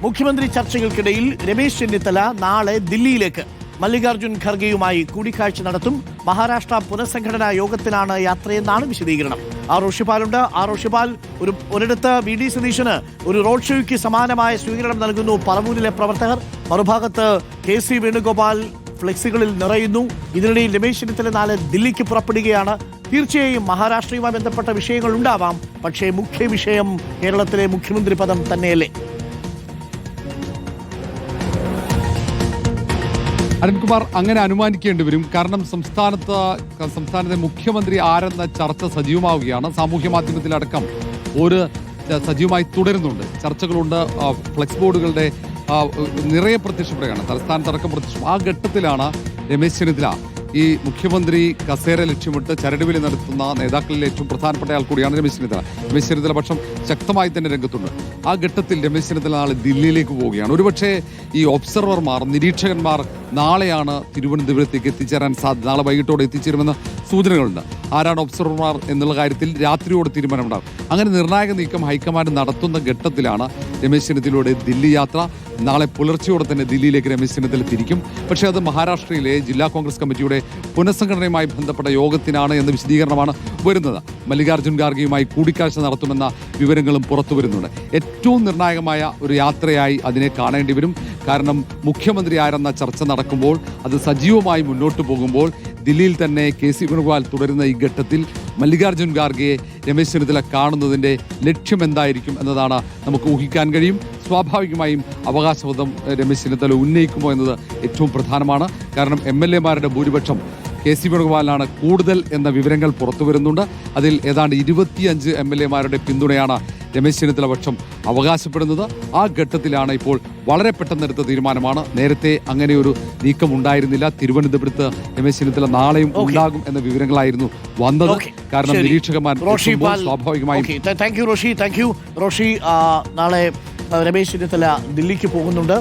മുഖ്യമന്ത്രി ചർച്ചകൾക്കിടയിൽ രമേശ് ചെന്നിത്തല നാളെ ദില്ലിയിലേക്ക് മല്ലികാർജുൻ ഖർഗെയുമായി കൂടിക്കാഴ്ച നടത്തും. മഹാരാഷ്ട്ര പുനഃസംഘടനാ യോഗത്തിനാണ് യാത്രയെന്നാണ് വിശദീകരണം. ഋഷിപാലുണ്ട്. ഋഷിപാൽ, ഒരിടത്ത് വി.ഡി. സതീശന് ഒരു റോഡ് ഷോയ്ക്ക് സമാനമായ സ്വീകരണം നൽകുന്നു പറവൂരിലെ പ്രവർത്തകർ. മറുഭാഗത്ത് കെ.സി. വേണുഗോപാൽ ഫ്ലെക്സുകളിൽ നിറയുന്നു. ഇതിനിടയിൽ രമേശ് ചെന്നിത്തല നാളെ ദില്ലിക്ക് പുറപ്പെടുകയാണ്. തീർച്ചയായും മഹാരാഷ്ട്രയുമായി ബന്ധപ്പെട്ട വിഷയങ്ങൾ ഉണ്ടാവാം, പക്ഷേ മുഖ്യ വിഷയം കേരളത്തിലെ മുഖ്യമന്ത്രി പദം തന്നെയല്ലേ? അരുൺകുമാർ, അങ്ങനെ അനുമാനിക്കേണ്ടി വരും. കാരണം സംസ്ഥാനത്തെ മുഖ്യമന്ത്രി ആരെന്ന ചർച്ച സജീവമാവുകയാണ്. സാമൂഹ്യ മാധ്യമത്തിലടക്കം ഒരു സജീവമായി തുടരുന്നുണ്ട്. ചർച്ചകളുണ്ട്. ഫ്ലെക്സ് ബോർഡുകളുടെ നിറയെ പ്രത്യക്ഷപ്പെടുകയാണ്. തലസ്ഥാനത്തടക്കം പ്രത്യക്ഷം. ആ ഘട്ടത്തിലാണ് രമേശ് ചെന്നിത്തല ഈ മുഖ്യമന്ത്രി കസേര ലക്ഷ്യമിട്ട് ചരടുവലി നടത്തുന്ന നേതാക്കളിലെ ഏറ്റവും പ്രധാനപ്പെട്ട ആൾ കൂടിയാണ് രമേശ് ചെന്നിത്തല. രമേശ് ചെന്നിത്തല പക്ഷം ശക്തമായി തന്നെ രംഗത്തുണ്ട്. ആ ഘട്ടത്തിൽ രമേശ് ചെന്നിത്തല നാളെ ദില്ലിയിലേക്ക് പോവുകയാണ്. ഒരുപക്ഷെ ഈ ഒബ്സർവർമാർ, നിരീക്ഷകന്മാർ നാളെയാണ് തിരുവനന്തപുരത്തേക്ക് എത്തിച്ചേരാൻ സാധ്യത. നാളെ വൈകിട്ടോടെ എത്തിച്ചേരുമെന്ന് സൂചനകളുണ്ട്. ആരാണ് ഒബ്സർവർമാർ എന്നുള്ള കാര്യത്തിൽ രാത്രിയോടെ തീരുമാനമുണ്ടാകും. അങ്ങനെ നിർണായക നീക്കം ഹൈക്കമാൻഡ് നടത്തുന്ന ഘട്ടത്തിലാണ് രമേശ് ചെന്നിത്തലയുടെ ദില്ലി യാത്ര. നാളെ പുലർച്ചയോടെ തന്നെ ദില്ലിയിലേക്ക് രമേശ് ചെന്നിത്തല തിരിക്കും. പക്ഷേ അത് മഹാരാഷ്ട്രയിലെ ജില്ലാ കോൺഗ്രസ് കമ്മിറ്റിയുടെ പുനഃസംഘടനയുമായി ബന്ധപ്പെട്ട യോഗത്തിനാണ് എന്ന വിശദീകരണമാണ് വരുന്നത്. മല്ലികാർജുൻ ഖാർഗെയുമായി കൂടിക്കാഴ്ച നടത്തുമെന്ന വിവരങ്ങളും പുറത്തു വരുന്നുണ്ട്. ഏറ്റവും നിർണായകമായ ഒരു യാത്രയായി അതിനെ കാണേണ്ടി വരും. കാരണം മുഖ്യമന്ത്രി ആരെന്ന ചർച്ച നടക്കുമ്പോൾ, അത് സജീവമായി മുന്നോട്ട് പോകുമ്പോൾ, ദില്ലിയിൽ തന്നെ കെ.സി. വേണുഗോപാൽ തുടരുന്ന ഈ ഘട്ടത്തിൽ മല്ലികാർജുൻ ഖാർഗെയെ രമേശ് ചെന്നിത്തല കാണുന്നതിൻ്റെ ലക്ഷ്യം എന്തായിരിക്കും എന്നതാണ് നമുക്ക് ഊഹിക്കാൻ കഴിയും. സ്വാഭാവികമായും അവകാശവാദം രമേശ് ചെന്നിത്തല ഉന്നയിക്കുമോ എന്നത് ഏറ്റവും പ്രധാനമാണ്. കാരണം എം.എൽ.എമാരുടെ ഭൂരിപക്ഷം കെ.സി. വേണുഗോപാലിനാണ് കൂടുതൽ എന്ന വിവരങ്ങൾ പുറത്തു വരുന്നുണ്ട്. അതിൽ ഏതാണ്ട് 25 എം.എൽ.എമാരുടെ പിന്തുണയാണ് രമേശ് ചെന്നിത്തല പക്ഷം അവകാശപ്പെടുന്നത്. ആ ഘട്ടത്തിലാണ് ഇപ്പോൾ വളരെ പെട്ടെന്നെടുത്ത തീരുമാനമാണ്. നേരത്തെ അങ്ങനെ ഒരു നീക്കം ഉണ്ടായിരുന്നില്ല. തിരുവനന്തപുരത്ത് രമേശ് ചെന്നിത്തല നാളെയും ഉണ്ടാകും എന്ന വിവരങ്ങളായിരുന്നു വന്നത്. കാരണം നിരീക്ഷകന്മാർ സ്വാഭാവികമായും. Thank you Roshi. നാളെ രമേശ് ചെന്നിത്തല ദില്ലിക്ക് പോകുന്നുണ്ട്.